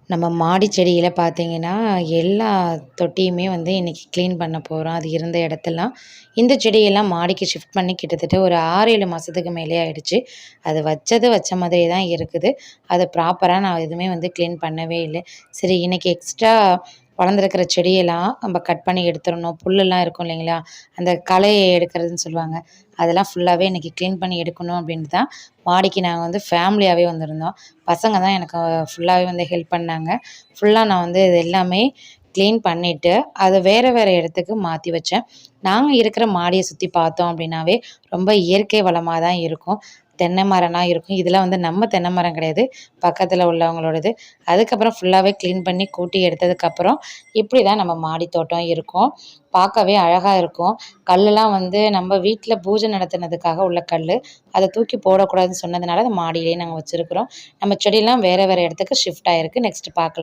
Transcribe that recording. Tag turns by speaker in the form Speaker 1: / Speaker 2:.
Speaker 1: நம்ம மாடி செடியில பார்த்தீங்கன்னா, எல்லா தொட்டியுமே இன்னைக்கு கிளீன் பண்ண போறோம். அது இருந்த இடத்தெல்லாம். இந்த செடியெல்லாம் மாடிக்கு ஷிஃப்ட் பண்ணி கிட்டத்தட்ட ஒரு 6, 7 மாசத்துக்கு மேலே ஆயிடுச்சு. அது வச்சது வச்ச மாதிரியே தான் இருக்குது. அது ப்ராப்பரா நான் எதுவுமே கிளீன் பண்ணவே இல்ல. சரி இன்னைக்கு எக்ஸ்ட்ரா வளர்ந்துருக்கிற செடியெல்லாம் நம்ம கட் பண்ணி எடுத்துறணும். புல்லெல்லாம் இருக்கும் இல்லைங்களா? அந்த களைய எடுக்கிறதுன்னு சொல்லுவாங்க. அதெல்லாம் ஃபுல்லாவே இன்னைக்கு கிளீன் பண்ணி எடுக்கணும் அப்படின்ட்டு தான் மாடிக்கு நாங்க ஃபேமிலியாவே வந்திருந்தோம். பசங்க தான் எனக்கு ஃபுல்லாவே ஹெல்ப் பண்ணாங்க. ஃபுல்லா நான் இது எல்லாமே கிளீன் பண்ணிட்டு, அத வேற வேற இடத்துக்கு மாத்தி வச்சேன். நாங்க இருக்கிற மாடிய சுத்தி பார்த்தோம் அப்படின்னாவே, ரொம்ப இயற்கை வளமா தான் இருக்கும். தென்னை மரம்லாம் இருக்கும். இதெல்லாம் நம்ம தென்னை மரம் கிடையாது. பக்கத்துல உள்ளவங்களோடது. அதுக்கப்புறம் ஃபுல்லாவே கிளீன் பண்ணி கூட்டி எடுத்ததுக்கப்புறம், இப்படி தான் நம்ம மாடி தோட்டம் இருக்கும். பார்க்கவே அழகா இருக்கும். கல்லெல்லாம் நம்ம வீட்ல பூஜை நடத்துனதுக்காக உள்ள கல்லு. அத தூக்கி போடக்கூடாதுன்னு சொன்னதுனால, அத மாடியிலேயே நாங்க வச்சிருக்கிறோம். நம்ம செடியெல்லாம் வேற வேற இடத்துக்கு ஷிஃப்ட் ஆயிருக்கு. நெக்ஸ்ட் பார்க்கலாம்.